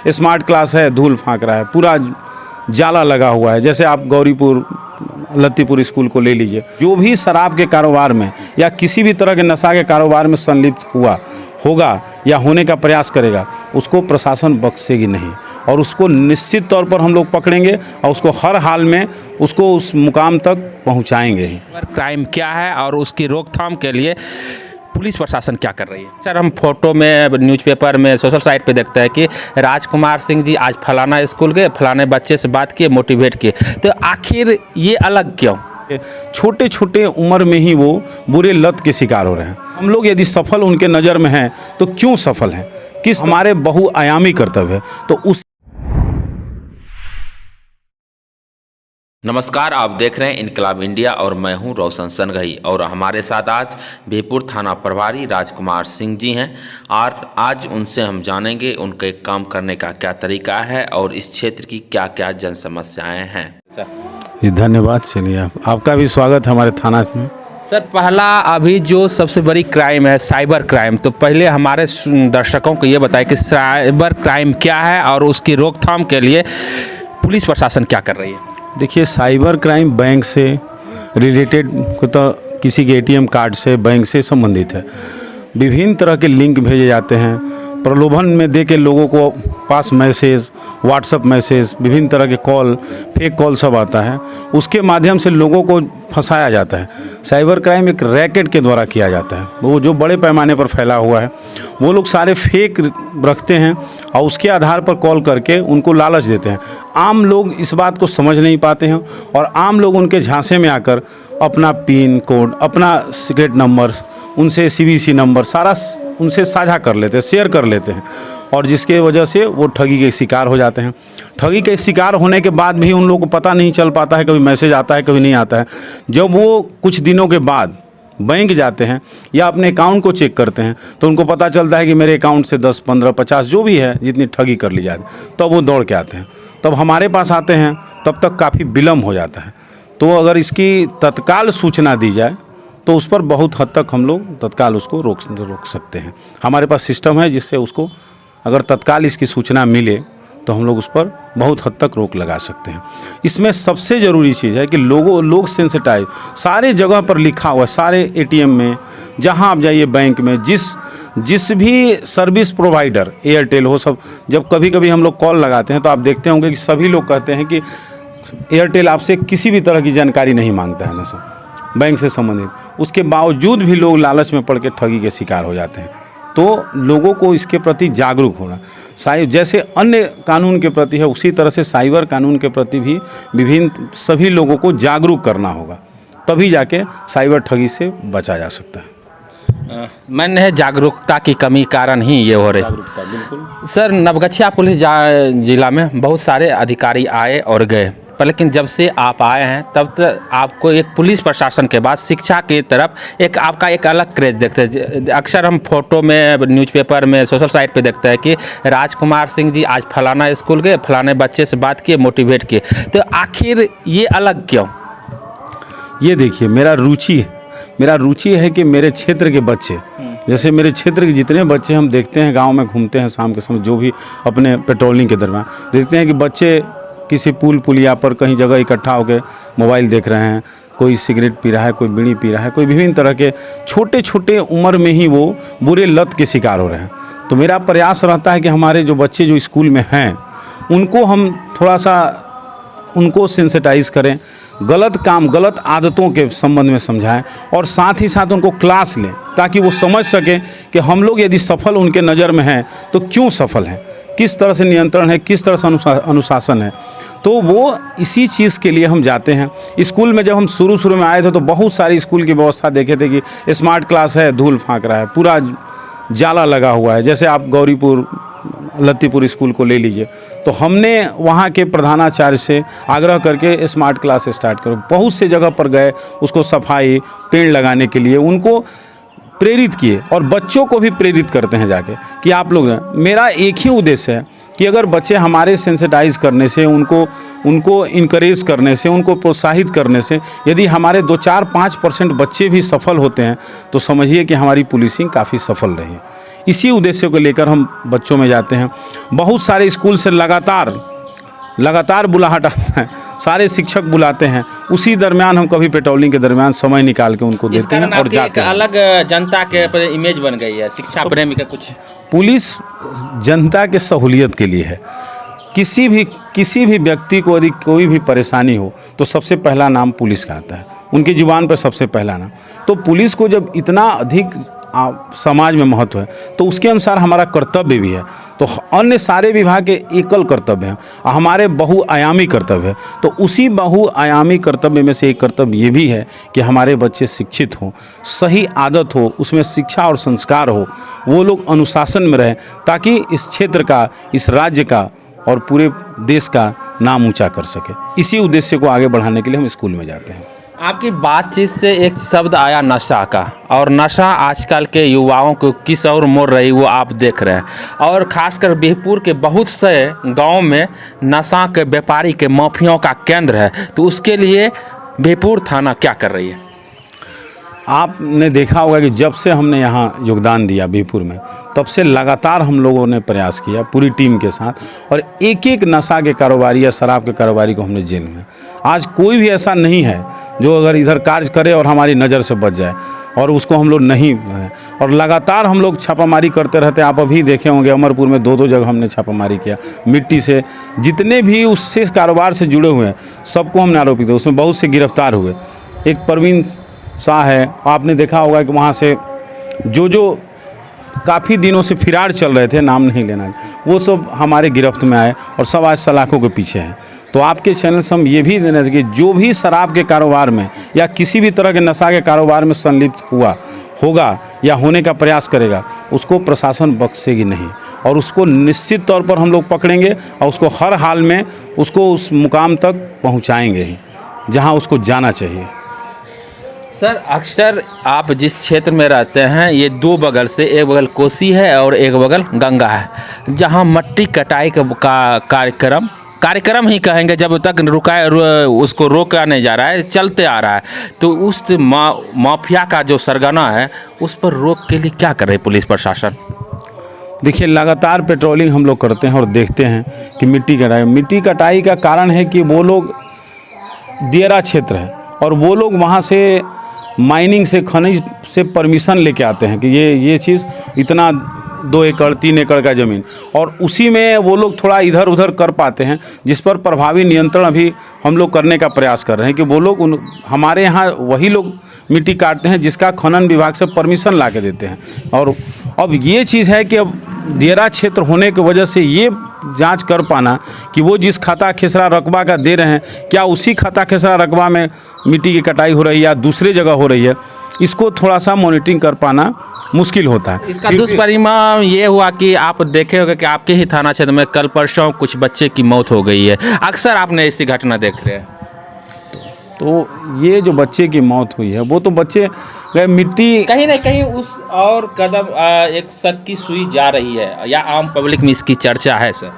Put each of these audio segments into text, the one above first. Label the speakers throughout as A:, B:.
A: Smart class है, धूल फांक रहा है, पूरा जाला लगा हुआ है। जैसे आप गौरीपुर लत्तीपुर स्कूल को ले लीजिए, जो भी शराब के कारोबार में या किसी भी तरह के नशा के कारोबार में संलिप्त होगा या होने का प्रयास करेगा, उसको प्रशासन बख्शेगी नहीं और उसको निश्चित तौर पर हम लोग पकड़ेंगे और उसको हर हाल में उसको उस मुकाम तक पहुंचाएंगे ही।
B: क्राइम क्या है और उसकी रोकथाम के लिए पुलिस प्रशासन क्या कर रही है? सर, हम फोटो में, न्यूज़पेपर में, सोशल साइट पे देखते हैं कि राजकुमार सिंह जी आज फलाना स्कूल गए, फलाने बच्चे से बात किए, मोटिवेट किए, तो आखिर ये अलग क्यों?
A: छोटे छोटे उम्र में ही वो बुरे लत के शिकार हो रहे हैं। हम लोग यदि सफल उनके नज़र में हैं तो क्यों सफल हैं? किस हमारे बहुआयामी कर्तव्य है, तो उस
C: नमस्कार, आप देख रहे हैं इनकलाब इंडिया और मैं हूं रोशन सनगही और हमारे साथ आज बिहपुर थाना प्रभारी राजकुमार सिंह जी हैं और आज उनसे हम जानेंगे उनके काम करने का क्या तरीका है और इस क्षेत्र की क्या क्या जन समस्याएं हैं।
A: जी धन्यवाद। चलिए, आपका भी स्वागत है हमारे थाना में।
B: सर, पहला अभी जो सबसे बड़ी क्राइम है साइबर क्राइम, तो पहले हमारे दर्शकों को ये बताएं कि साइबर क्राइम क्या है और उसकी रोकथाम के लिए पुलिस प्रशासन क्या कर रही है?
A: देखिए, साइबर क्राइम बैंक से रिलेटेड तो किसी के ATM कार्ड से, बैंक से संबंधित है। विभिन्न तरह के लिंक भेजे जाते हैं, प्रलोभन में दे के लोगों को पास मैसेज, व्हाट्सएप मैसेज, विभिन्न तरह के कॉल, फेक कॉल सब आता है, उसके माध्यम से लोगों को फंसाया जाता है। साइबर क्राइम एक रैकेट के द्वारा किया जाता है, वो जो बड़े पैमाने पर फैला हुआ है। वो लोग सारे फेक रखते हैं और उसके आधार पर कॉल करके उनको लालच देते हैं। आम लोग इस बात को समझ नहीं पाते हैं और आम लोग उनके झांसे में आकर अपना पिन कोड, अपना सीक्रेट नंबर्स, उनसे CVC नंबर सारा उनसे साझा कर लेते हैं, शेयर कर लेते हैं और जिसके वजह से वो ठगी के शिकार हो जाते हैं। ठगी के शिकार होने के बाद भी उन लोगों को पता नहीं चल पाता है, कभी मैसेज आता है, कभी नहीं आता है। जब वो कुछ दिनों के बाद बैंक जाते हैं या अपने अकाउंट को चेक करते हैं तो उनको पता चलता है कि मेरे अकाउंट से 10, 15, 50 जो भी है, जितनी ठगी कर ली जाती, तब वो दौड़ के आते हैं, तब हमारे पास आते हैं, तब तक काफ़ी विलम्ब हो जाता है। तो अगर इसकी तत्काल सूचना दी जाए तो उस पर बहुत हद तक हम लोग तत्काल उसको रोक सकते हैं। हमारे पास सिस्टम है जिससे उसको अगर तत्काल इसकी सूचना मिले तो हम लोग उस पर बहुत हद तक रोक लगा सकते हैं। इसमें सबसे ज़रूरी चीज़ है कि लोग सेंसिटाइज, सारे जगह पर लिखा हुआ, सारे ATM में, जहां आप जाइए बैंक में, जिस भी सर्विस प्रोवाइडर, एयरटेल हो, सब जब कभी कभी हम लोग कॉल लगाते हैं तो आप देखते होंगे कि सभी लोग कहते हैं कि एयरटेल आपसे किसी भी तरह की जानकारी नहीं मांगता है ना सर, बैंक से संबंधित। उसके बावजूद भी लोग लालच में पड़ के ठगी के शिकार हो जाते हैं। तो लोगों को इसके प्रति जागरूक होना, जैसे अन्य कानून के प्रति है उसी तरह से साइबर कानून के प्रति भी विभिन्न सभी लोगों को जागरूक करना होगा, तभी जाके साइबर ठगी से बचा जा सकता है।
B: मैंने है जागरूकता की कमी कारण ही ये हो रही।
A: बिल्कुल
B: सर, नवगछिया पुलिस जिला में बहुत सारे अधिकारी आए और गए, पर लेकिन जब से आप आए हैं तब तक आपको एक पुलिस प्रशासन के बाद शिक्षा की तरफ एक आपका एक अलग क्रेज देखते हैं। अक्सर हम फोटो में, न्यूज़पेपर में, सोशल साइट पे देखते हैं कि राजकुमार सिंह जी आज फलाना स्कूल गए, फलाने बच्चे से बात किए, मोटिवेट किए, तो आखिर ये अलग क्यों?
A: ये देखिए, मेरा रुचि है कि मेरे क्षेत्र के बच्चे, जैसे मेरे क्षेत्र के जितने बच्चे हम देखते हैं, गांव में घूमते हैं शाम के समय, जो भी अपने पेट्रोलिंग के दरमियान देखते हैं कि बच्चे किसी पुलिया पर कहीं जगह इकट्ठा होकर मोबाइल देख रहे हैं, कोई सिगरेट पी रहा है, कोई बीड़ी पी रहा है, कोई विभिन्न तरह के छोटे छोटे उम्र में ही वो बुरे लत के शिकार हो रहे हैं। तो मेरा प्रयास रहता है कि हमारे जो बच्चे जो स्कूल में हैं उनको हम थोड़ा सा उनको सेंसिटाइज करें, गलत काम, गलत आदतों के संबंध में समझाएं और साथ ही साथ उनको क्लास लें ताकि वो समझ सकें कि हम लोग यदि सफल उनके नज़र में हैं तो क्यों सफल हैं, किस तरह से नियंत्रण है, किस तरह से अनुशासन है। तो वो इसी चीज़ के लिए हम जाते हैं। स्कूल में जब हम शुरू में आए थे तो बहुत सारी स्कूल की व्यवस्था देखे थे कि स्मार्ट क्लास है, धूल फांक रहा है, पूरा जाला लगा हुआ है। जैसे आप गौरीपुर लत्तीपुर स्कूल को ले लीजिए, तो हमने वहाँ के प्रधानाचार्य से आग्रह करके स्मार्ट क्लास स्टार्ट करो। बहुत से जगह पर गए, उसको सफाई, पेड़ लगाने के लिए उनको प्रेरित किए और बच्चों को भी प्रेरित करते हैं जाके कि आप लोग, मेरा एक ही उद्देश्य है कि अगर बच्चे हमारे सेंसिटाइज करने से, उनको इनकरेज करने से, उनको प्रोत्साहित करने से यदि हमारे 2-4-5% बच्चे भी सफल होते हैं तो समझिए कि हमारी पुलिसिंग काफ़ी सफल रही है। इसी उद्देश्य को लेकर हम बच्चों में जाते हैं। बहुत सारे स्कूल से लगातार बुलाहट आता है, सारे शिक्षक बुलाते हैं, उसी दरमियान हम कभी पेट्रोलिंग के दरमियान समय निकाल के उनको देते हैं और जाते हैं।
B: अलग जनता के इमेज बन गई है शिक्षा प्रेमी का कुछ।
A: पुलिस जनता के सहूलियत के लिए है। किसी भी व्यक्ति को यदि कोई भी परेशानी हो तो सबसे पहला नाम पुलिस का आता है, उनकी जुबान पर सबसे पहला नाम। तो पुलिस को जब इतना अधिक समाज में महत्व है तो उसके अनुसार हमारा कर्तव्य भी है। तो अन्य सारे विभाग के एकल कर्तव्य हैं, हमारे बहुआयामी कर्तव्य है। तो उसी बहुआयामी कर्तव्य में से एक कर्तव्य ये भी है कि हमारे बच्चे शिक्षित हों, सही आदत हो, उसमें शिक्षा और संस्कार हो, वो लोग अनुशासन में रहें, ताकि इस क्षेत्र का, इस राज्य का और पूरे देश का नाम ऊंचा कर सके। इसी उद्देश्य को आगे बढ़ाने के लिए हम स्कूल में जाते हैं।
B: आपकी बातचीत से एक शब्द आया नशा का, और नशा आजकल के युवाओं को किस ओर मोड़ रही वो आप देख रहे हैं। और ख़ासकर बिहपुर के बहुत से गांव में नशा के व्यापारी के माफियाओं का केंद्र है, तो उसके लिए बिहपुर थाना क्या कर रही है?
A: आपने देखा होगा कि जब से हमने यहाँ योगदान दिया बिहपुर में, तब से लगातार हम लोगों ने प्रयास किया पूरी टीम के साथ, और एक एक नशा के कारोबारी या शराब के कारोबारी को हमने जेल में। आज कोई भी ऐसा नहीं है जो अगर इधर कार्य करे और हमारी नज़र से बच जाए, और उसको हम लोग नहीं, और लगातार हम लोग छापामारी करते रहते हैं। आप अभी देखे होंगे अमरपुर में 2-2 जगह हमने छापामारी किया मिट्टी से। जितने भी उससे कारोबार से जुड़े हुए हैं सबको हमने आरोपित किया, उसमें बहुत से गिरफ्तार हुए। एक परवीन शाह है, आपने देखा होगा कि वहाँ से जो काफ़ी दिनों से फिरार चल रहे थे, नाम नहीं लेना, वो सब हमारे गिरफ्त में आए और सब आज सलाखों के पीछे हैं। तो आपके चैनल से हम ये भी देना चाहिए कि जो भी शराब के कारोबार में या किसी भी तरह के नशा के कारोबार में संलिप्त होगा या होने का प्रयास करेगा, उसको प्रशासन बख्शेगी नहीं, और उसको निश्चित तौर पर हम लोग पकड़ेंगे और उसको हर हाल में उसको उस मुकाम तक पहुँचाएँगे ही जहाँ उसको जाना चाहिए।
B: सर, अक्सर आप जिस क्षेत्र में रहते हैं, ये 2 बगल से, एक बगल कोसी है और एक बगल गंगा है, जहां मट्टी कटाई का कार्यक्रम ही कहेंगे, जब तक उसको रोका नहीं जा रहा है, चलते आ रहा है। तो उस माफिया का जो सरगना है, उस पर रोक के लिए क्या कर रही पुलिस प्रशासन?
A: देखिए, लगातार पेट्रोलिंग हम लोग करते हैं और देखते हैं कि मिट्टी कटाई का कारण है कि वो लोग दियरा क्षेत्र है और वो लोग वहाँ से माइनिंग से, खनिज से परमिशन लेके आते हैं कि ये चीज़ इतना 2 एकड़ 3 एकड़ का ज़मीन, और उसी में वो लोग थोड़ा इधर उधर कर पाते हैं, जिस पर प्रभावी नियंत्रण अभी हम लोग करने का प्रयास कर रहे हैं कि वो लोग हमारे यहाँ वही लोग मिट्टी काटते हैं जिसका खनन विभाग से परमिशन ला के देते हैं। और अब ये चीज़ है कि अब दियरा क्षेत्र होने की वजह से ये जांच कर पाना कि वो जिस खाता खेसरा रकबा का दे रहे हैं, क्या उसी खाता खेसरा रकबा में मिट्टी की कटाई हो रही है या दूसरे जगह हो रही है, इसको थोड़ा सा मॉनिटरिंग कर पाना मुश्किल होता है।
B: इसका दुष्परिणाम ये हुआ कि आप देखे होंगे कि आपके ही थाना क्षेत्र में कल परसों कुछ बच्चे की मौत हो गई है। अक्सर आपने ऐसी घटना देख रहे हैं।
A: तो ये जो बच्चे की मौत हुई है, वो तो बच्चे गए मिट्टी,
B: कहीं ना कहीं उस और कदम एक शक की सुई जा रही है, या आम पब्लिक में इसकी चर्चा है सर?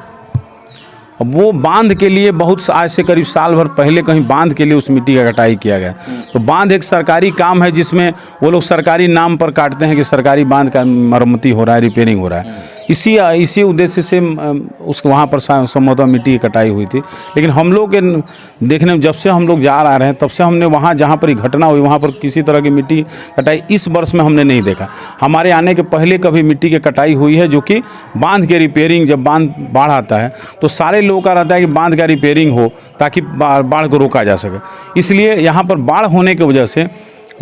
A: वो बांध के लिए बहुत, आज से करीब साल भर पहले कहीं बांध के लिए उस मिट्टी का कटाई किया गया। तो बांध एक सरकारी काम है जिसमें वो लोग सरकारी नाम पर काटते हैं कि सरकारी बांध का मरम्मती हो रहा है, रिपेयरिंग हो रहा है। इसी उद्देश्य से उसको वहाँ पर संभवतः मिट्टी की कटाई हुई थी। लेकिन हम लोग के देखने में, जब से हम लोग जा रहे हैं तब से हमने वहाँ जहाँ पर घटना हुई वहाँ पर किसी तरह की मिट्टी कटाई इस वर्ष में हमने नहीं देखा। हमारे आने के पहले कभी मिट्टी की कटाई हुई है, जो कि बांध के रिपेयरिंग, जब बांध बाढ़ आता है तो सारे लोगों का रहता है कि बांध का रिपेयरिंग हो ताकि बाढ़ को रोका जा सके। इसलिए यहाँ पर बाढ़ होने की वजह से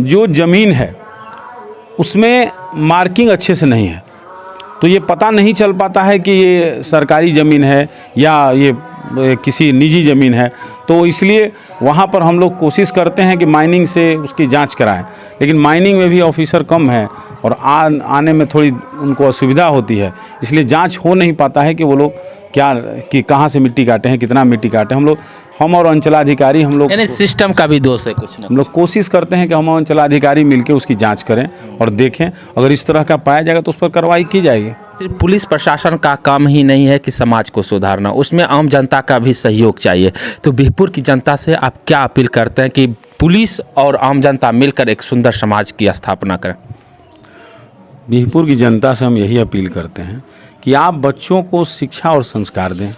A: जो ज़मीन है उसमें मार्किंग अच्छे से नहीं है, तो ये पता नहीं चल पाता है कि ये सरकारी ज़मीन है या ये किसी निजी ज़मीन है। तो इसलिए वहाँ पर हम लोग कोशिश करते हैं कि माइनिंग से उसकी जांच कराएं, लेकिन माइनिंग में भी ऑफिसर कम है और आने में थोड़ी उनको असुविधा होती है, इसलिए जांच हो नहीं पाता है कि वो लोग कि कहाँ से मिट्टी काटे हैं, कितना मिट्टी काटे। हम और अंचलाधिकारी हम लोग
B: सिस्टम का भी दोष है कुछ ना।
A: हम लोग कोशिश करते हैं कि हम अंचलाधिकारी मिलकर उसकी जांच करें और देखें, अगर इस तरह का पाया जाएगा तो उस पर कार्रवाई की जाएगी।
B: सिर्फ पुलिस प्रशासन का काम ही नहीं है कि समाज को सुधारना, उसमें आम जनता का भी सहयोग चाहिए। तो बिहपुर की जनता से आप क्या अपील करते हैं कि पुलिस और आम जनता मिलकर एक सुंदर समाज की स्थापना करें?
A: बिहपुर की जनता से हम यही अपील करते हैं कि आप बच्चों को शिक्षा और संस्कार दें।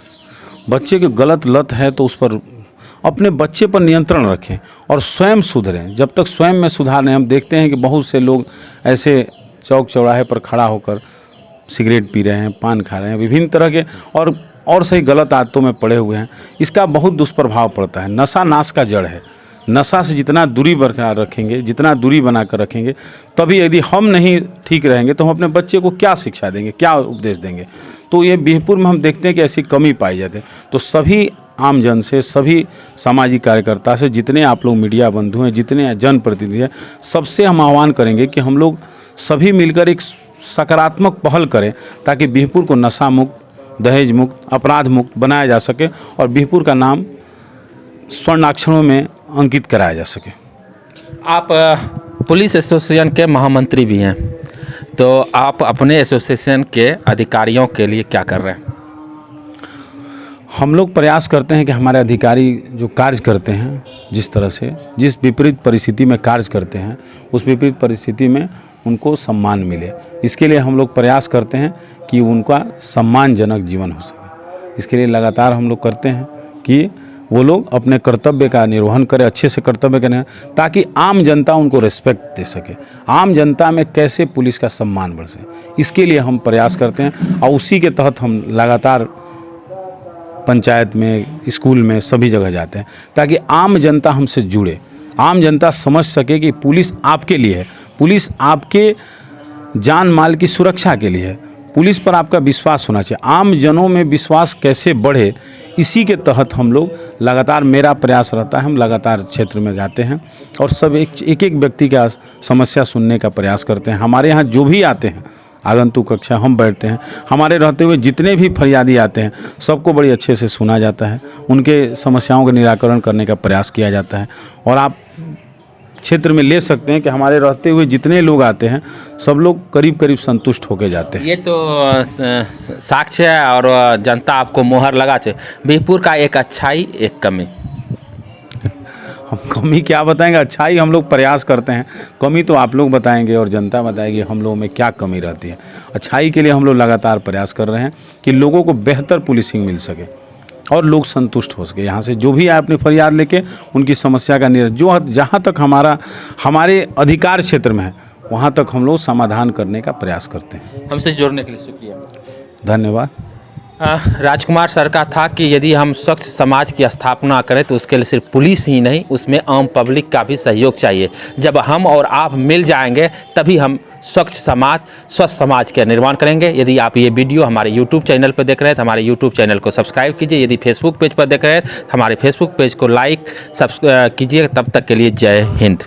A: बच्चे की गलत लत है तो उस पर अपने बच्चे पर नियंत्रण रखें और स्वयं सुधरें। जब तक स्वयं में सुधार नहीं, हम देखते हैं कि बहुत से लोग ऐसे चौक चौराहे पर खड़ा होकर सिगरेट पी रहे हैं, पान खा रहे हैं, विभिन्न तरह के और सही गलत आदतों में पड़े हुए हैं। इसका बहुत दुष्प्रभाव पड़ता है। नशा नाश का जड़ है। नशा से जितना दूरी बरकरार रखेंगे, जितना दूरी बना कर रखेंगे, तभी यदि हम नहीं ठीक रहेंगे तो हम अपने बच्चे को क्या शिक्षा देंगे, क्या उपदेश देंगे। तो ये बिहपुर में हम देखते हैं कि ऐसी कमी पाई जाती है। तो सभी आम जन से, सभी सामाजिक कार्यकर्ता से, जितने आप लोग मीडिया बंधु हैं, जितने जनप्रतिनिधि हैं, सबसे हम आह्वान करेंगे कि हम लोग सभी मिलकर एक सकारात्मक पहल करें ताकि बिहपुर को नशा मुक्त, दहेज मुक्त, अपराध मुक्त बनाया जा सके और बिहपुर का नाम स्वर्णाक्षरों में अंकित कराया जा सके।
B: आप पुलिस एसोसिएशन के महामंत्री भी हैं, तो आप अपने एसोसिएशन के अधिकारियों के लिए क्या कर रहे हैं?
A: हम लोग प्रयास करते हैं कि हमारे अधिकारी जो कार्य करते हैं, जिस तरह से जिस विपरीत परिस्थिति में कार्य करते हैं, उस विपरीत परिस्थिति में उनको सम्मान मिले। इसके लिए हम लोग प्रयास करते हैं कि उनका सम्मानजनक जीवन हो सके। इसके लिए लगातार हम लोग करते हैं कि वो लोग अपने कर्तव्य का निर्वहन करें, अच्छे से कर्तव्य करें, ताकि आम जनता उनको रिस्पेक्ट दे सके। आम जनता में कैसे पुलिस का सम्मान बढ़ सके, इसके लिए हम प्रयास करते हैं और उसी के तहत हम लगातार पंचायत में, स्कूल में, सभी जगह जाते हैं ताकि आम जनता हमसे जुड़े, आम जनता समझ सके कि पुलिस आपके लिए है, पुलिस आपके जान माल की सुरक्षा के लिए है, पुलिस पर आपका विश्वास होना चाहिए। आम जनों में विश्वास कैसे बढ़े, इसी के तहत हम लोग लगातार, मेरा प्रयास रहता है, हम लगातार क्षेत्र में जाते हैं और सब एक व्यक्ति का समस्या सुनने का प्रयास करते हैं। हमारे यहाँ जो भी आते हैं आगंतुक कक्षा, हम बैठते हैं, हमारे रहते हुए जितने भी फरियादी आते हैं सबको बड़ी अच्छे से सुना जाता है, उनके समस्याओं का निराकरण करने का प्रयास किया जाता है। और आप क्षेत्र में ले सकते हैं कि हमारे रहते हुए जितने लोग आते हैं सब लोग करीब करीब संतुष्ट होकर जाते हैं।
B: ये तो साक्ष्य है और जनता आपको मोहर लगा चाहिए। बिहपुर का एक अच्छाई, एक कमी।
A: हम कमी क्या बताएंगे, अच्छाई हम लोग प्रयास करते हैं, कमी तो आप लोग बताएंगे और जनता बताएगी हम लोगों में क्या कमी रहती है। अच्छाई के लिए हम लोग लगातार प्रयास कर रहे हैं कि लोगों को बेहतर पुलिसिंग मिल सके और लोग संतुष्ट हो सके। यहाँ से जो भी आए अपनी फरियाद लेके उनकी समस्या का जो जहाँ तक हमारे अधिकार क्षेत्र में है वहाँ तक हम लोग समाधान करने का प्रयास करते हैं।
B: हमसे जुड़ने के लिए शुक्रिया,
A: धन्यवाद।
B: राजकुमार सर का था कि यदि हम स्वच्छ समाज की स्थापना करें तो उसके लिए सिर्फ पुलिस ही नहीं, उसमें आम पब्लिक का भी सहयोग चाहिए। जब हम और आप मिल जाएंगे तभी हम स्वच्छ समाज का निर्माण करेंगे। यदि आप ये वीडियो हमारे YouTube चैनल पर देख रहे हैं तो हमारे YouTube चैनल को सब्सक्राइब कीजिए। यदि Facebook पेज पर देख रहे हैं तो हमारे Facebook पेज को लाइक कीजिए। तब तक के लिए जय हिंद।